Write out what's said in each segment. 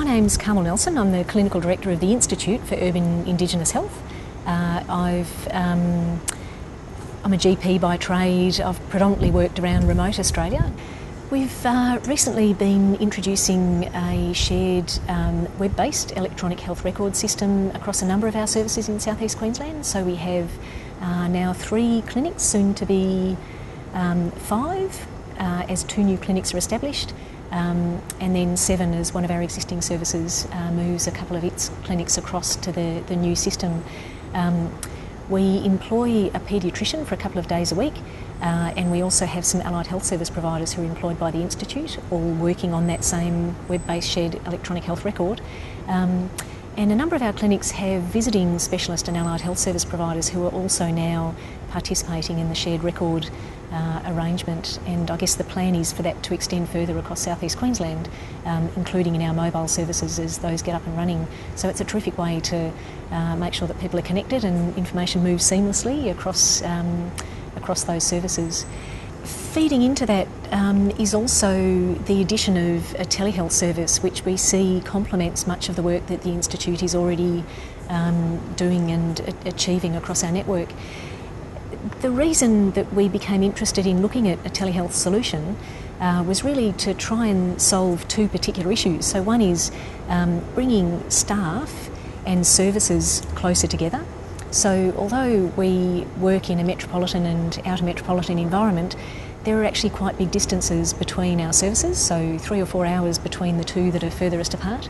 My name's Carmel. I'm the Clinical Director of the Institute for Urban Indigenous Health. I'm a GP by trade. I've predominantly worked around remote Australia. We've recently been introducing a shared web-based electronic health record system across a number of our services in South East Queensland. So we have now 3 clinics, soon to be 5, as 2 new clinics are established. And then 7 as one of our existing services moves a couple of its clinics across to the new system. We employ a paediatrician for a couple of days a week, and we also have some allied health service providers who are employed by the Institute, all working on that same web-based shared electronic health record. And a number of our clinics have visiting specialist and allied health service providers who are also now participating in the shared record arrangement, and I guess the plan is for that to extend further across South East Queensland, including in our mobile services as those get up and running. So it's a terrific way to make sure that people are connected and information moves seamlessly across those services. Feeding into that is also the addition of a telehealth service, which we see complements much of the work that the Institute is already doing and achieving across our network. The reason that we became interested in looking at a telehealth solution was really to try and solve 2 particular issues. So one is bringing staff and services closer together. So although we work in a metropolitan and outer metropolitan environment, there are actually quite big distances between our services, so 3 or 4 hours between the 2 that are furthest apart.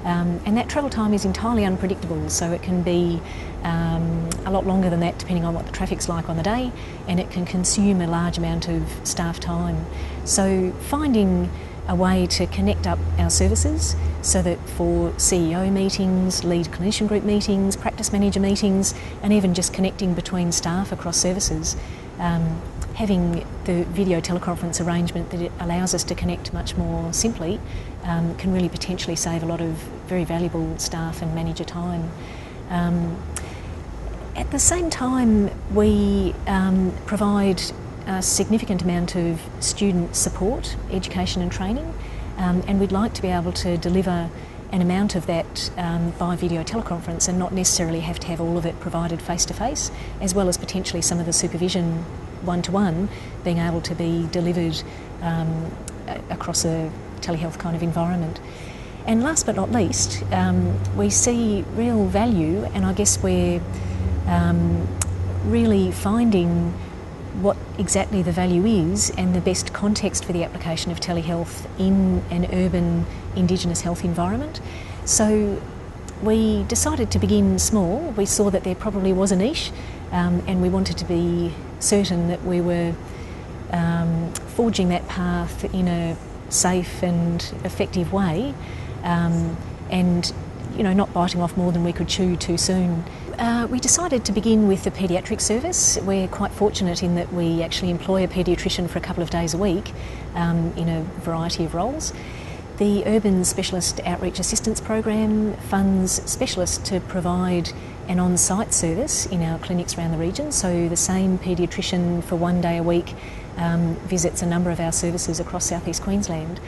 And that travel time is entirely unpredictable, so it can be a lot longer than that depending on what the traffic's like on the day, and it can consume a large amount of staff time. So finding a way to connect up our services so that for CEO meetings, lead clinician group meetings, practice manager meetings, and even just connecting between staff across services, having the video teleconference arrangement that it allows us to connect much more simply can really potentially save a lot of very valuable staff and manager time. At the same time, we provide a significant amount of student support, education and training, and we'd like to be able to deliver an amount of that by video teleconference and not necessarily have to have all of it provided face-to-face, as well as potentially some of the supervision one-to-one being able to be delivered across a telehealth kind of environment. And last but not least, we see real value, and I guess we're really finding what exactly the value is and the best context for the application of telehealth in an urban Indigenous health environment. So we decided to begin small. We saw that there probably was a niche, and we wanted to be certain that we were forging that path in a safe and effective way, and not biting off more than we could chew too soon. We decided to begin with the paediatric service. We're quite fortunate in that we actually employ a paediatrician for a couple of days a week in a variety of roles. The Urban Specialist Outreach Assistance Program funds specialists to provide an on-site service in our clinics around the region. So the same paediatrician for 1 day a week visits a number of our services across South East Queensland.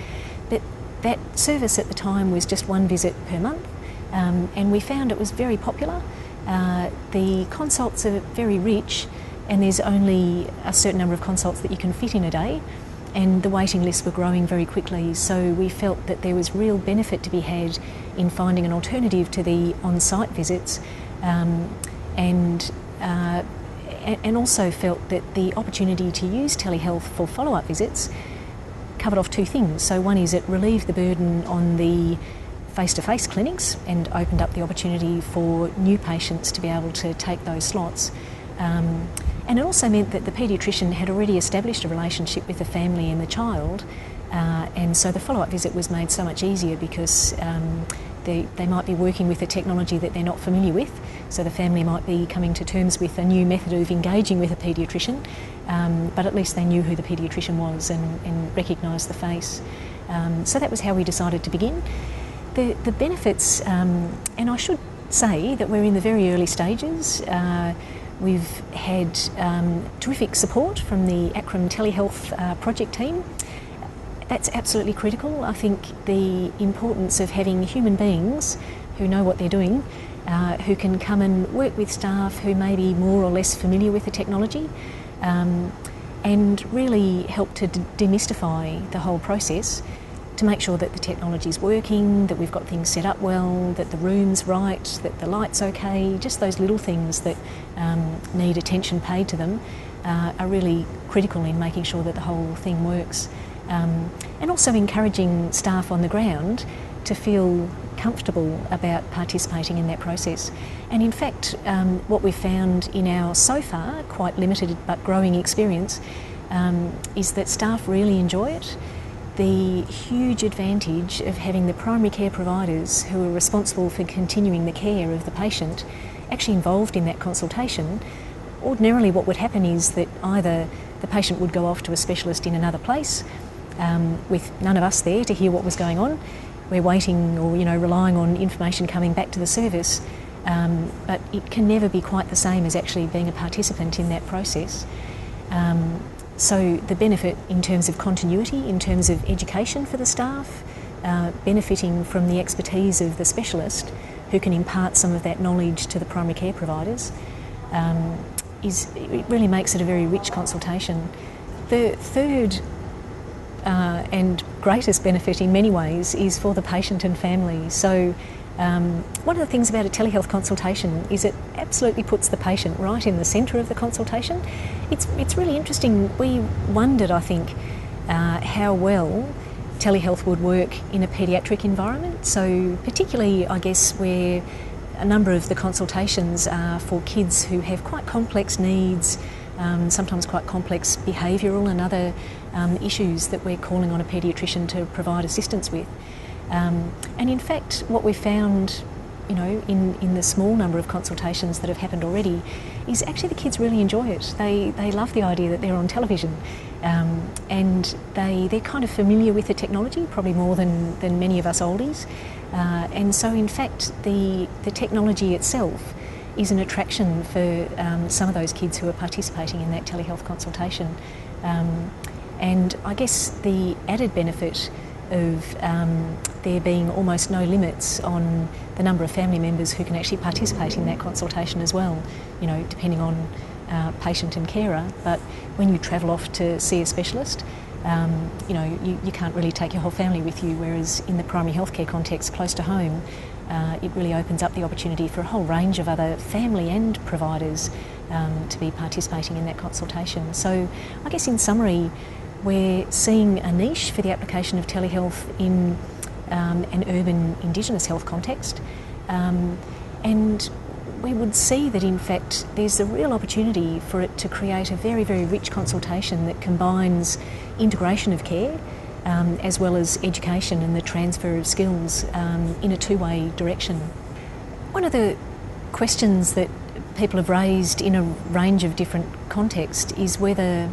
But that service at the time was just 1 visit per month, and we found it was very popular. The consults are very rich, and there's only a certain number of consults that you can fit in a day, and the waiting lists were growing very quickly. So we felt that there was real benefit to be had in finding an alternative to the on-site visits, and also felt that the opportunity to use telehealth for follow-up visits covered off 2 things. So one is it relieved the burden on the face-to-face clinics and opened up the opportunity for new patients to be able to take those slots. And it also meant that the paediatrician had already established a relationship with the family and the child, and so the follow-up visit was made so much easier because they might be working with a technology that they're not familiar with, so the family might be coming to terms with a new method of engaging with a paediatrician, but at least they knew who the paediatrician was and recognised the face. So that was how we decided to begin. The benefits, and I should say that we're in the very early stages. We've had terrific support from the Telehealth project team. That's absolutely critical. I think the importance of having human beings who know what they're doing, who can come and work with staff who may be more or less familiar with the technology, and really help to demystify the whole process to make sure that the technology is working, that we've got things set up well, that the room's right, that the light's okay. Just those little things that need attention paid to them are really critical in making sure that the whole thing works. And also encouraging staff on the ground to feel comfortable about participating in that process. And in fact, what we've found in our so far quite limited but growing experience is that staff really enjoy it. The huge advantage of having the primary care providers who are responsible for continuing the care of the patient actually involved in that consultation. Ordinarily what would happen is that either the patient would go off to a specialist in another place with none of us there to hear what was going on. We're waiting or relying on information coming back to the service, but it can never be quite the same as actually being a participant in that process. So the benefit in terms of continuity, in terms of education for the staff, benefiting from the expertise of the specialist who can impart some of that knowledge to the primary care providers, it really makes it a very rich consultation. The third and greatest benefit in many ways is for the patient and family. So one of the things about a telehealth consultation is it absolutely puts the patient right in the centre of the consultation. It's really interesting. We wondered, I think, how well telehealth would work in a paediatric environment. So particularly, I guess, where a number of the consultations are for kids who have quite complex needs, sometimes quite complex behavioural and other issues that we're calling on a paediatrician to provide assistance with. And in fact, what we've found, in the small number of consultations that have happened already, is actually the kids really enjoy it. They love the idea that they're on television, and they're kind of familiar with the technology, probably more than many of us oldies. And so, in fact, the technology itself is an attraction for some of those kids who are participating in that telehealth consultation. And I guess the added benefit of there being almost no limits on the number of family members who can actually participate in that consultation as well, depending on patient and carer. But when you travel off to see a specialist, you can't really take your whole family with you, whereas in the primary healthcare context close to home, it really opens up the opportunity for a whole range of other family and providers to be participating in that consultation. So I guess in summary, we're seeing a niche for the application of telehealth in an urban Indigenous health context, and we would see that in fact there's a real opportunity for it to create a very, very rich consultation that combines integration of care as well as education and the transfer of skills in a two-way direction. One of the questions that people have raised in a range of different contexts is whether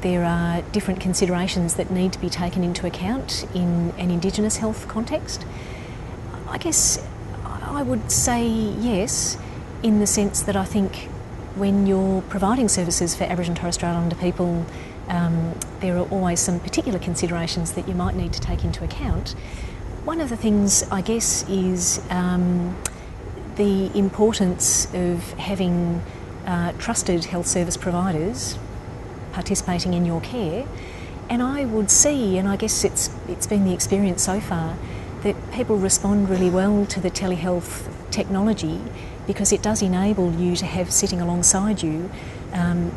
there are different considerations that need to be taken into account in an Indigenous health context. I guess I would say yes, in the sense that I think when you're providing services for Aboriginal and Torres Strait Islander people, there are always some particular considerations that you might need to take into account. One of the things, I guess, is the importance of having trusted health service providers participating in your care. And I would see, and I guess it's been the experience so far, that people respond really well to the telehealth technology because it does enable you to have sitting alongside you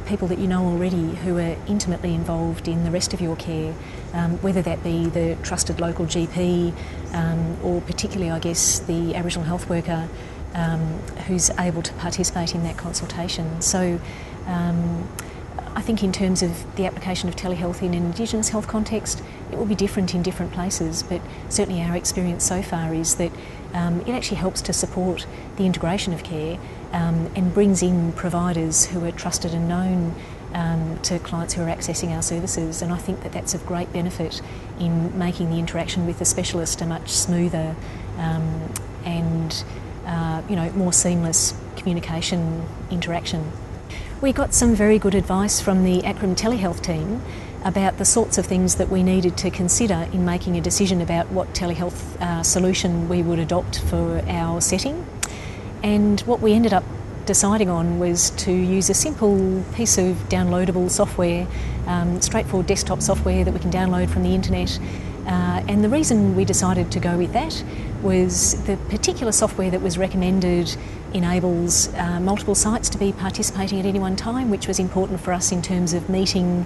people that you know already who are intimately involved in the rest of your care, whether that be the trusted local GP or particularly, I guess, the Aboriginal health worker who's able to participate in that consultation. So I think in terms of the application of telehealth in an Indigenous health context, it will be different in different places, but certainly our experience so far is that it actually helps to support the integration of care and brings in providers who are trusted and known to clients who are accessing our services, and I think that that's of great benefit in making the interaction with the specialist a much smoother and more seamless communication interaction. We got some very good advice from the Akron Telehealth team about the sorts of things that we needed to consider in making a decision about what telehealth solution we would adopt for our setting. And what we ended up deciding on was to use a simple piece of downloadable software, straightforward desktop software that we can download from the internet. And the reason we decided to go with that was the particular software that was recommended enables multiple sites to be participating at any one time, which was important for us in terms of meeting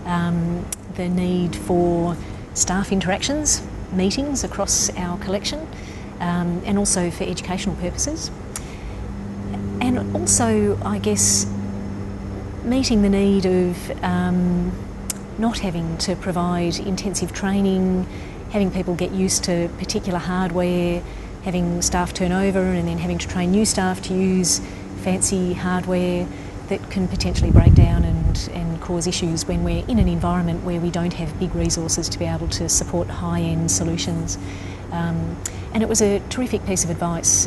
the need for staff interactions, meetings across our collection, and also for educational purposes. And also, I guess, meeting the need of not having to provide intensive training, having people get used to particular hardware, having staff turn over and then having to train new staff to use fancy hardware that can potentially break down and cause issues when we're in an environment where we don't have big resources to be able to support high-end solutions. And it was a terrific piece of advice,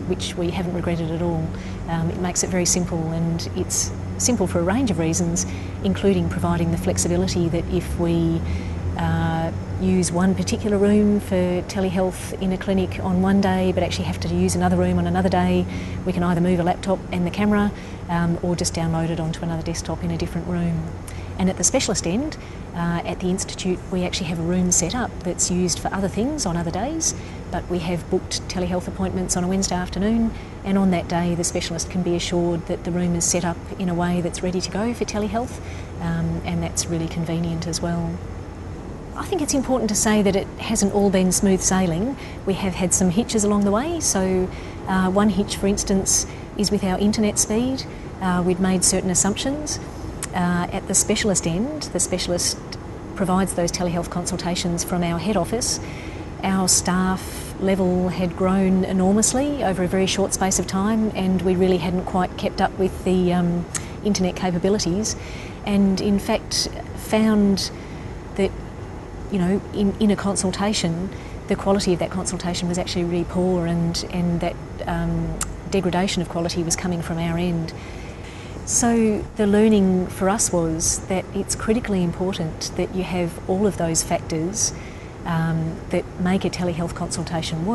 which we haven't regretted at all. It makes it very simple, and it's simple for a range of reasons, including providing the flexibility that if we use one particular room for telehealth in a clinic on one day but actually have to use another room on another day, we can either move a laptop and the camera or just download it onto another desktop in a different room. And at the specialist end, at the Institute, we actually have a room set up that's used for other things on other days, but we have booked telehealth appointments on a Wednesday afternoon, and on that day the specialist can be assured that the room is set up in a way that's ready to go for telehealth, and that's really convenient as well. I think it's important to say that it hasn't all been smooth sailing. We have had some hitches along the way. So one hitch, for instance, is with our internet speed. We'd made certain assumptions. At the specialist end, the specialist provides those telehealth consultations from our head office. Our staff level had grown enormously over a very short space of time, and we really hadn't quite kept up with the internet capabilities, and in fact found that, you know, in a consultation, the quality of that consultation was actually really poor, and that degradation of quality was coming from our end. So the learning for us was that it's critically important that you have all of those factors that make a telehealth consultation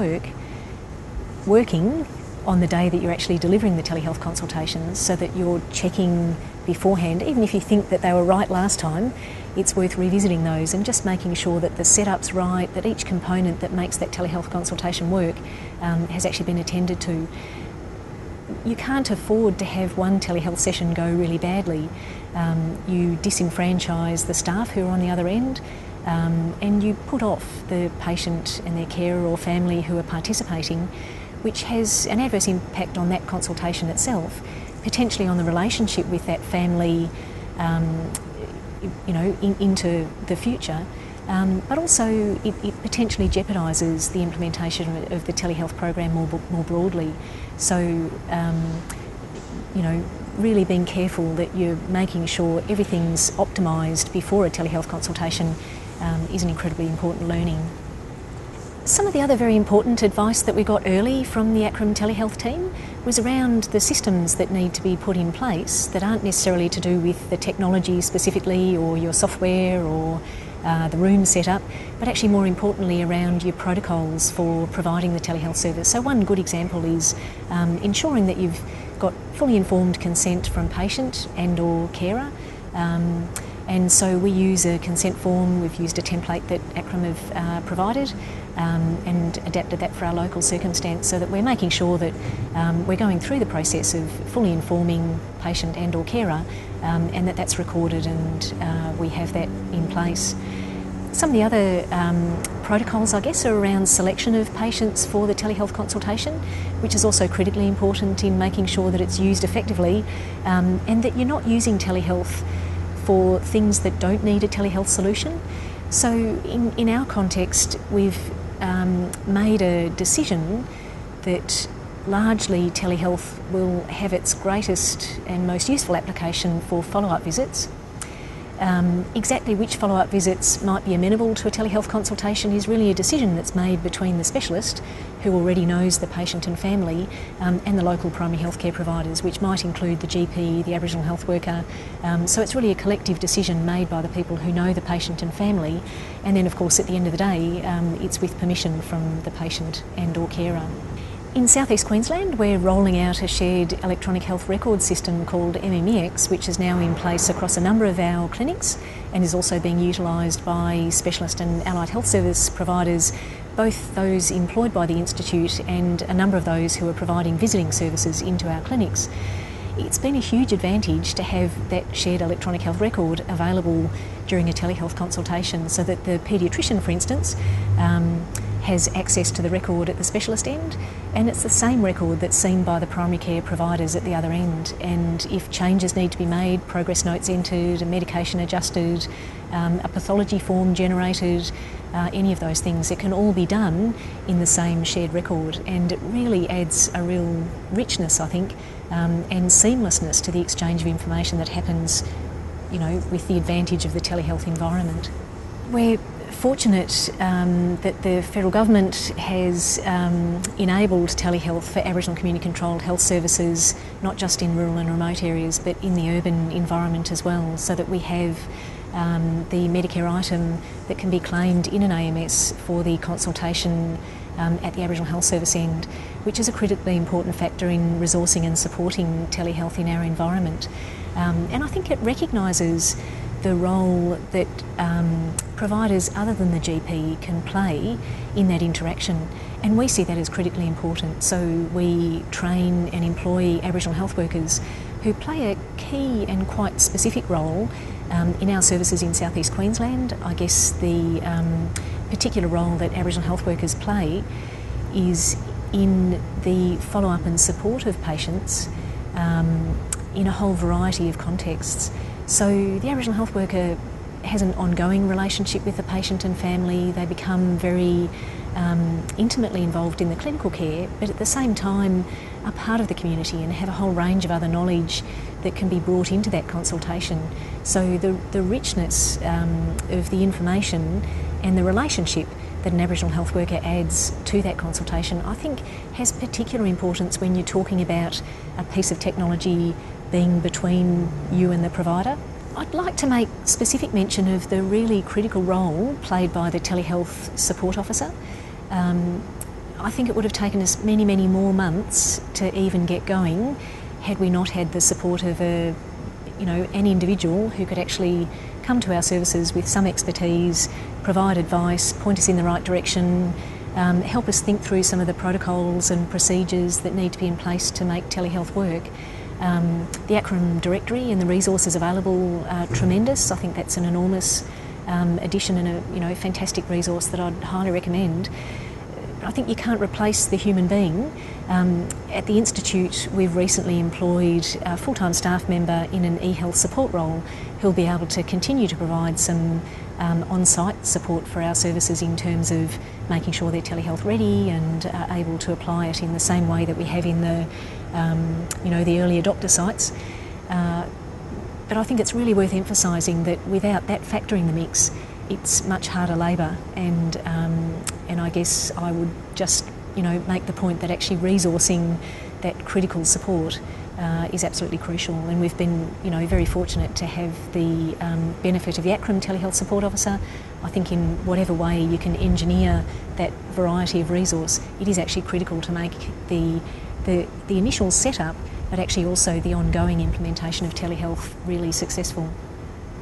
working on the day that you're actually delivering the telehealth consultations, so that you're checking beforehand. Even if you think that they were right last time, it's worth revisiting those and just making sure that the setup's right, that each component that makes that telehealth consultation work has actually been attended to. You can't afford to have one telehealth session go really badly. You disenfranchise the staff who are on the other end, and you put off the patient and their carer or family who are participating, which has an adverse impact on that consultation itself, potentially on the relationship with that family, into the future. But also it potentially jeopardises the implementation of the telehealth program more broadly. So, really being careful that you're making sure everything's optimised before a telehealth consultation is an incredibly important learning. Some of the other very important advice that we got early from the ACRM telehealth team was around the systems that need to be put in place that aren't necessarily to do with the technology specifically or your software or the room setup, but actually more importantly around your protocols for providing the telehealth service. So one good example is ensuring that you've got fully informed consent from patient and or carer. And so we use a consent form. We've used a template that ACRM have provided and adapted that for our local circumstance, so that we're making sure that we're going through the process of fully informing patient and or carer, and that's recorded and we have that in place. Some of the other protocols, I guess, are around selection of patients for the telehealth consultation, which is also critically important in making sure that it's used effectively, and that you're not using telehealth for things that don't need a telehealth solution. So in our context, we've made a decision that largely telehealth will have its greatest and most useful application for follow-up visits. Exactly which follow-up visits might be amenable to a telehealth consultation is really a decision that's made between the specialist, who already knows the patient and family, and the local primary healthcare providers, which might include the GP, the Aboriginal health worker. So it's really a collective decision made by the people who know the patient and family, and then of course at the end of the day it's with permission from the patient and or carer. In South East Queensland, we're rolling out a shared electronic health record system called MMEX, which is now in place across a number of our clinics and is also being utilised by specialist and allied health service providers, both those employed by the Institute and a number of those who are providing visiting services into our clinics. It's been a huge advantage to have that shared electronic health record available during a telehealth consultation, so that the paediatrician, for instance, has access to the record at the specialist end, and it's the same record that's seen by the primary care providers at the other end. And if changes need to be made, progress notes entered, a medication adjusted, a pathology form generated, any of those things, it can all be done in the same shared record, and it really adds a real richness, I think, and seamlessness to the exchange of information that happens, you know, with the advantage of the telehealth environment. We're fortunate that the federal government has enabled telehealth for Aboriginal community-controlled health services, not just in rural and remote areas, but in the urban environment as well, so that we have the Medicare item that can be claimed in an AMS for the consultation at the Aboriginal Health Service end, which is a critically important factor in resourcing and supporting telehealth in our environment. And I think it recognises the role that providers other than the GP can play in that interaction, and we see that as critically important. So we train and employ Aboriginal health workers who play a key and quite specific role in our services in South East Queensland. I guess the particular role that Aboriginal health workers play is in the follow-up and support of patients in a whole variety of contexts. So the Aboriginal health worker has an ongoing relationship with the patient and family. They become very intimately involved in the clinical care, but at the same time are part of the community and have a whole range of other knowledge that can be brought into that consultation. So the richness of the information and the relationship that an Aboriginal health worker adds to that consultation, I think, has particular importance when you're talking about a piece of technology being between you and the provider. I'd like to make specific mention of the really critical role played by the telehealth support officer. I think it would have taken us many, many more months to even get going had we not had the support of an individual who could actually come to our services with some expertise, provide advice, point us in the right direction, help us think through some of the protocols and procedures that need to be in place to make telehealth work. The ACRM directory and the resources available are tremendous. I think that's an enormous addition and a fantastic resource that I'd highly recommend. I think you can't replace the human being. At the Institute, we've recently employed a full-time staff member in an e-health support role who'll be able to continue to provide some on-site support for our services in terms of making sure they're telehealth ready and are able to apply it in the same way that we have in the early adopter sites. But I think it's really worth emphasising that without that factor in the mix, it's much harder labour, and I guess I would just make the point that actually resourcing that critical support is absolutely crucial, and we've been very fortunate to have the benefit of the ACRM telehealth support officer. I think in whatever way you can engineer that variety of resource, it is actually critical to make the initial setup, but actually also the ongoing implementation of telehealth really successful.